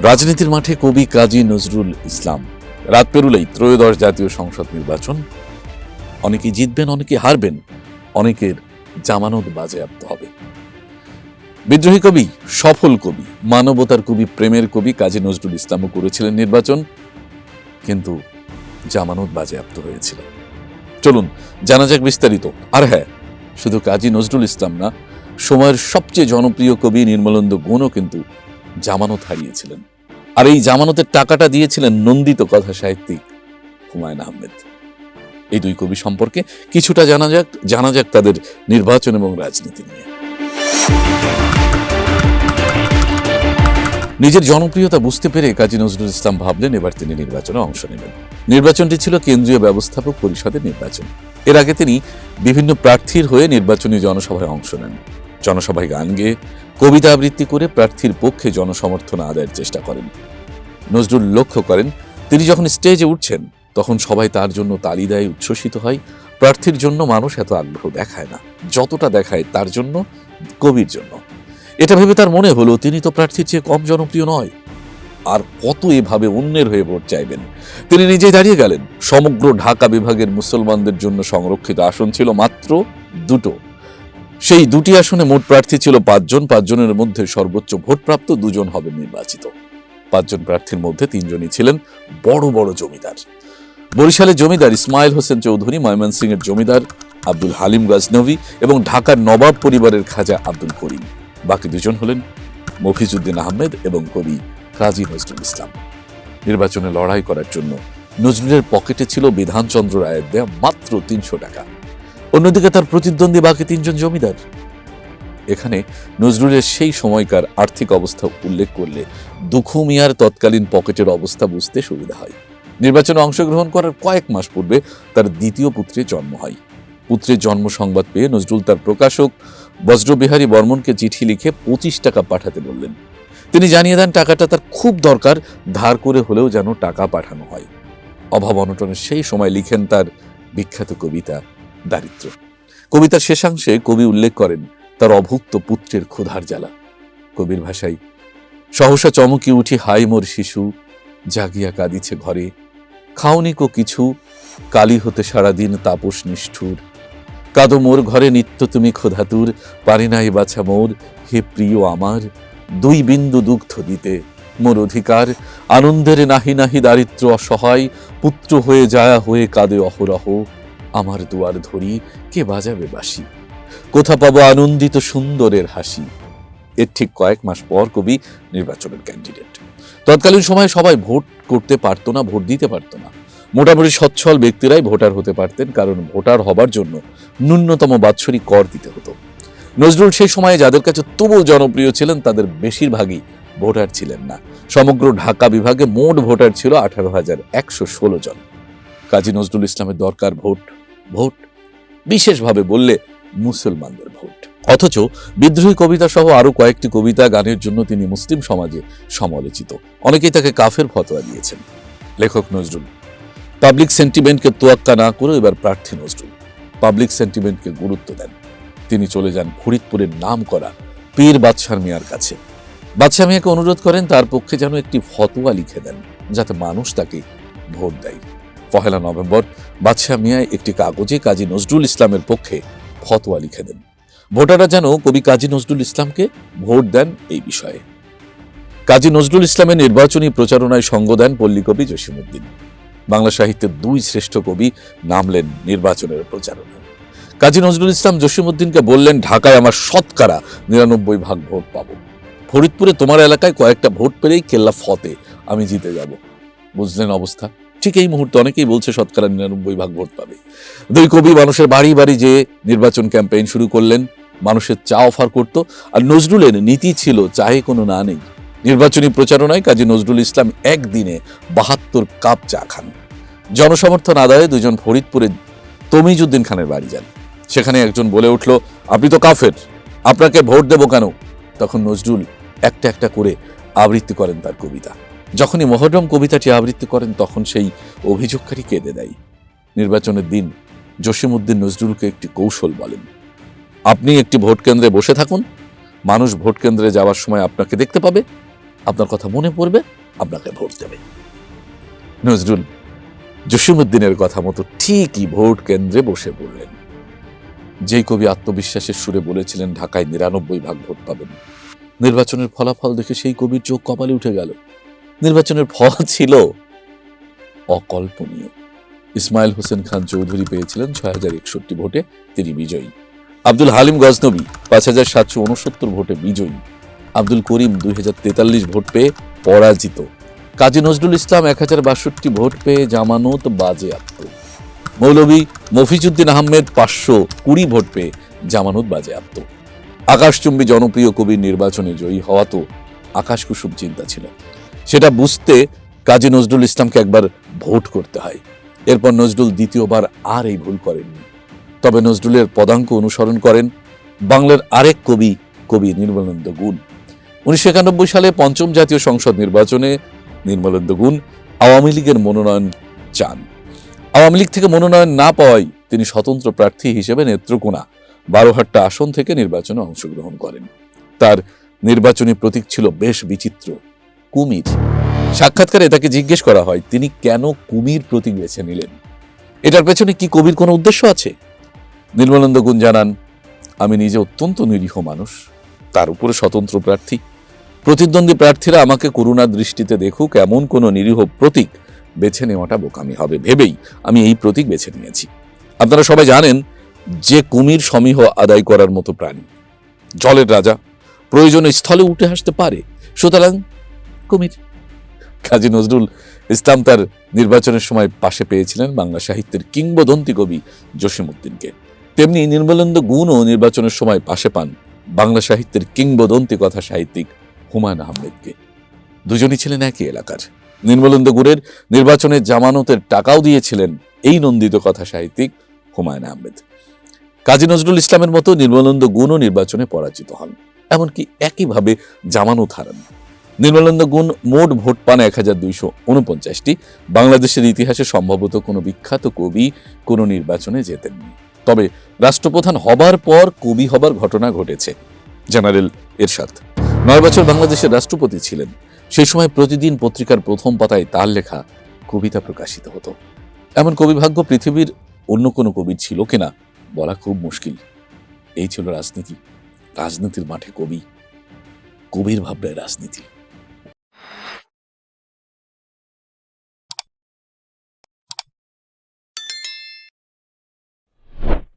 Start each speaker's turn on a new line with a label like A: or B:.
A: রাজনীতির মাঠে কবি কাজী নজরুল ইসলাম। রাত পেরুলেই ত্রয়োদশ জাতীয় সংসদ নির্বাচন। অনেকে জিতবেন, অনেকে হারবেন, অনেকের জামানত বাজেয়াপ্ত হবে। বিদ্রোহী কবি, সফল কবি, মানবতার কবি, প্রেমের কবি কাজী নজরুল ইসলামও করেছিলেন নির্বাচন, কিন্তু জামানত বাজেয়াপ্ত হয়েছিল। চলুন জানা যাক বিস্তারিত। আর হ্যাঁ, শুধু কাজী নজরুল ইসলাম না, সময়ের সবচেয়ে জনপ্রিয় কবি নির্মলেন্দু গুণও কিন্তু জামানত হারিয়েছিলেন। আর এই জামানতের টাকাটা দিয়েছিলেন নন্দিত কথা সাহিত্যিক হুমায়ুন আহমেদ। এই দুই কবি সম্পর্কে কিছুটা জানা যাক তাদের নির্বাচন এবং রাজনীতি নিয়ে। নিজের জনপ্রিয়তা বুঝতে পেরে কাজী নজরুল ইসলাম ভাবলেন এবার তিনি নির্বাচনে অংশ নেবেন। নির্বাচনটি ছিল কেন্দ্রীয় ব্যবস্থাপক পরিষদের নির্বাচন। এর আগে তিনি বিভিন্ন প্রার্থীর হয়ে নির্বাচনী জনসভায় অংশ নেন। জনসভায় গান গেয়ে, কবিতা আবৃত্তি করে প্রার্থীর পক্ষে জনসমর্থন আদায়ের চেষ্টা করেন। নজরুল লক্ষ্য করেন, তিনি যখন স্টেজে উঠছেন তখন সবাই তার জন্য তালি দেয়, উচ্ছ্বসিত হয়। প্রার্থীর জন্য মানুষ এত আগ্রহ দেখায় না যতটা দেখায় তার জন্য, কবির জন্য। এটা ভেবে তার মনে হলো তিনি তো প্রার্থীর চেয়ে কম জনপ্রিয় নয়, আর কত এভাবে অন্যের হয়ে ভোট চাইবেন। তিনি নিজেই দাঁড়িয়ে গেলেন। সমগ্র ঢাকা বিভাগের মুসলমানদের জন্য সংরক্ষিত আসন ছিল মাত্র দুটো। সেই দুটি আসনে মোট প্রার্থী ছিল 5 জন। 5 জনের মধ্যে সর্বোচ্চ ভোটপ্রাপ্ত 2 জন হবেন নির্বাচিত। 5 জন প্রার্থীর মধ্যে 3 জনই ছিলেন বড় বড় জমিদার। বরিশালের জমিদার ইসমাইল হোসেন চৌধুরী, ময়মনসিংহের জমিদার আব্দুল হালিম গজনভী এবং ঢাকার নবাব পরিবারের খাজা আব্দুল করিম। বাকি 2 জন হলেন মফিজউদ্দিন আহমেদ এবং কবি কাজী নজরুল ইসলাম। নির্বাচনে লড়াই করার জন্য নজরুলের পকেটে ছিল বিধানচন্দ্র রায়ের দেয়া মাত্র 300 টাকা। অন্যদিকে তার প্রতিদ্বন্দ্বী বাকি 3 জন জমিদার। এখানে নজরুলের সেই সময়কার আর্থিক অবস্থা উল্লেখ করলে দুখু মিয়ার তৎকালীন পকেটের অবস্থা বুঝতে সুবিধা হয়। নির্বাচনে অংশগ্রহণ করার কয়েক মাস পূর্বে তার দ্বিতীয় পুত্রের জন্ম হয়। পুত্রের জন্ম সংবাদ পেয়ে নজরুল তার প্রকাশক বজ্রবিহারী বর্মনকে চিঠি লিখে 25 টাকা পাঠাতে বললেন। তিনি জানিয়ে দেন টাকাটা তার খুব দরকার, ধার করে হলেও যেন টাকা পাঠানো হয়। অভাব অনটনের সেই সময় লিখেন তার বিখ্যাত কবিতা দারিদ্র। কবিতার শেষাংশে কবি উল্লেখ করেন তার অভুক্ত পুত্রের ক্ষুধার জ্বালা। কবির ভাষায়, সহসা চমকি উঠি হাই মোর শিশু, জাগিয়া কাঁদিছে ঘরে, খাওনি কো কিছু, কালি হতে সারাদিন তাপস নিষ্ঠুর, কাঁদো মোর ঘরে নিত্য তুমি ক্ষুধাতুর, পারি নাই বাছা মোর, হে প্রিয় আমার, 2 বিন্দু দুগ্ধ দিতে মোর অধিকার, আনন্দের নাহি নাহি দারিদ্র অসহায়, পুত্র হয়ে যায়া হয়ে কাঁদে অহরহ, আমার দুয়ার ধরি কে বাজাবে বাঁশি, কোথা পাবো আনন্দিত সুন্দরের হাসি। এর ঠিক কয়েক মাস পর কবি নির্বাচনের ক্যান্ডিডেট। তৎকালীন সময়ে সবাই ভোট করতে পারত না, ভোট দিতে পারত না। মোটামুটি সচ্ছল ব্যক্তিরাই ভোটার হতে পারতেন, কারণ ভোটার হবার জন্য ন্যূনতম বাৎসরিক কর দিতে হতো। নজরুল সেই সময়ে যাদের কাছে তবুও জনপ্রিয় ছিলেন তাদের বেশিরভাগই ভোটার ছিলেন না। সমগ্র ঢাকা বিভাগে মোট ভোটার ছিল 18,116 জন। কাজী নজরুল ইসলামের দরকার ভোট, ভোট, বিশেষভাবে বললে মুসলমানদের ভোট। অথচ বিদ্রোহী কবিতা সহ আরো কয়েকটি কবিতা, গানের জন্য তিনি মুসলিম সমাজে সমালোচিত। অনেকেই তাকে কাফের ফতোয়া দিয়েছেন। লেখক নজরুল পাবলিক সেন্টিমেন্টকে তোয়াক্কা না করে এবার প্রার্থী নজরুল পাবলিক সেন্টিমেন্টকে গুরুত্ব দেন। তিনি চলে যান ফরিদপুরের নাম করা পীর বাদশাহ মিয়ার কাছে। বাদশাহ মিয়াকে অনুরোধ করেন তার পক্ষে যেন একটি ফতোয়া লিখে দেন, যাতে মানুষ তাকে ভোট দেয়। 1 নভেম্বর বাদশাহ মিয়া একটি কাগজে কাজী নজরুল ইসলামের পক্ষে ফতোয়া লিখে দেন। ভোটাররা যেন কবি কাজী নজরুল ইসলামকে ভোট দেন এই বিষয়ে। কাজী নজরুল ইসলামের নির্বাচনী প্রচারণায় সঙ্গ দেন পল্লীকবি জসিমউদ্দিন। বাংলা সাহিত্যের 2 শ্রেষ্ঠ কবি নামলেন নির্বাচনের প্রচারণায়। কাজী নজরুল ইসলাম জসিমউদ্দিনকে বললেন, ঢাকায় আমার শতকরা 99% ভোট পাবো, ফরিদপুরে তোমার এলাকায় কয়েকটা ভোট পেলেই কেল্লা ফতে আমি জিতে যাব। বুঝলেন অবস্থা? ঠিক এই মুহূর্তে অনেকেই বলছে শতকরা 99% ভোট পাবে। 2 কবি মানুষের বাড়ি বাড়ি যে নির্বাচন ক্যাম্পেইন শুরু করলেন, মানুষের চা অফার করত। আর নজরুলের নীতি ছিল চায়ে কোনো না নেই। নির্বাচনী প্রচারণায় কাজী নজরুল ইসলাম একদিনে 72 কাপ চা খান। জনসমর্থন আদায়ে 2 জন ফরিদপুরে তমিজউদ্দিন খানের বাড়ি যান। সেখানে একজন বলে উঠল, আপনি তো কাফের, আপনাকে ভোট দেব কেন? তখন নজরুল একটা একটা করে আবৃত্তি করেন তার কবিতা। যখনই মহররম কবিতাটি আবৃত্তি করেন তখন সেই অভিযোগকারী কেঁদে দেয়। নির্বাচনের দিন জসিমউদ্দিন নজরুলকে একটি কৌশল বলেন, আপনি একটি ভোট কেন্দ্রে বসে থাকুন, মানুষ ভোট কেন্দ্রে যাওয়ার সময় আপনাকে দেখতে পাবে, আপনার কথা মনে পড়বে, আপনাকে ভোট দেবে। নজরুল জসীমউদ্দিনের কথা মতো ঠিকই ভোট কেন্দ্রে বসে পড়লেন। যেই কবি আত্মবিশ্বাসের সুরে বলেছিলেন ঢাকায় ৯৯% ভোট পাবেন, নির্বাচনের ফলাফল দেখে সেই কবির চোখ কপালে উঠে গেল। নির্বাচনের ফল ছিল অকল্পনীয়। ইসমাইল হোসেন খান চৌধুরী পেয়েছিলেন ৬,০৬১ ভোটে, তিনি বিজয়ী। আব্দুল হালিম গজনবী ৫,৭৬৯ ভোটে বিজয়ী। আব্দুল করিম ২,০৪৩ ভোট পেয়ে পরাজিত। কাজী নজরুল ইসলাম ১,০৬২ ভোট পেয়ে জামানত বাজেয়াপ্ত। মৌলভী মফিজউদ্দিন আহমেদ ৫২০ ভোট পেয়ে জামানত বাজেয়াপ্ত। আকাশচুম্বী জনপ্রিয় কবির নির্বাচনে জয়ী হওয়া তো আকাশকুসুম চিন্তা ছিল। সেটা বুঝতে কাজী নজরুল ইসলামকে একবার ভোট করতে হয়। এরপর নজরুল দ্বিতীয়বার আর এই ভুল করেননি। তবে নজরুলের পদাঙ্ক অনুসরণ করেন বাংলার আরেক কবি, কবি নির্মলেন্দু গুণ। ১৯৯১ সালে পঞ্চম জাতীয় সংসদ নির্বাচনে নির্মলেন্দু গুণ আওয়ামী লীগের মনোনয়ন চান। আওয়ামী লীগ থেকে মনোনয়ন না পাওয়ায় তিনি স্বতন্ত্র প্রার্থী হিসেবে নেত্রকোনা ১২হাট্টা আসন থেকে নির্বাচনে অংশগ্রহণ করেন। তার নির্বাচনী প্রতীক ছিল বেশ বিচিত্র, কুমির। সাক্ষাৎকারে তাকে জিজ্ঞেস করা হয় তিনি কেন কুমির প্রতীক বেছে নিলেন, এটার পেছনে কি কবির কোনো উদ্দেশ্য আছে? নির্মলেন্দু গুণ জানান, আমি নিজে অত্যন্ত নিরীহ মানুষ, তার উপরে স্বতন্ত্র প্রার্থী। প্রতিদ্বন্দ্বী প্রার্থীরা আমাকে করুণার দৃষ্টিতে দেখুক এমন কোন নিরীহ প্রতীক বেছে নেওয়াটা বোকামি হবে ভেবেই আমি এই প্রতীক বেছে নিয়েছি। আপনারা সবাই জানেন যে কুমির সমীহ আদায় করার মতো প্রাণী, জলের রাজা, প্রয়োজনে স্থলে উঠে আসতে পারে, সুতরাং কুমির। কাজী নজরুল ইসলাম তার নির্বাচনের সময় পাশে পেয়েছিলেন বাংলা সাহিত্যের কিংবদন্তি কবি জসীমউদ্দিনকে। তেমনি নির্মলেন্দু গুণও নির্বাচনের সময় পাশে পান বাংলা সাহিত্যের কিংবদন্তি কথা সাহিত্যিক হুমায়ুন আহমেদকে। দুজনই ছিলেন একই এলাকার। নির্মলেন্দু গুণের নির্বাচনে জামানতের টাকাও দিয়েছিলেন এই নন্দিত কথা সাহিত্যিক হুমায়ুন আহমেদ। কাজী নজরুল ইসলামের মতো নির্মলেন্দু গুণও নির্বাচনে পরাজিত হন, এমনকি একইভাবে জামানত হারান। নির্মলেন্দু গুণ মোট ভোট পান ১,২৪৯টি। বাংলাদেশের ইতিহাসে সম্ভবত কোনো বিখ্যাত কবি কোনো নির্বাচনে জেতেননি। তবে রাষ্ট্রপ্রধান হবার পর কবি হবার ঘটনা ঘটেছে। জেনারেল এরশাদ ৯ বছর বাংলাদেশের রাষ্ট্রপতি ছিলেন। সেই সময় প্রতিদিন পত্রিকার প্রথম পাতায় তার লেখা কবিতা প্রকাশিত হতো। এমন কবিভাগ্য পৃথিবীর অন্য কোনো কবির ছিল কিনা বলা খুব মুশকিল। এই ছিল রাজনীতি। রাজনীতির মাঠে কবি, কবির ভাবনায় রাজনীতি।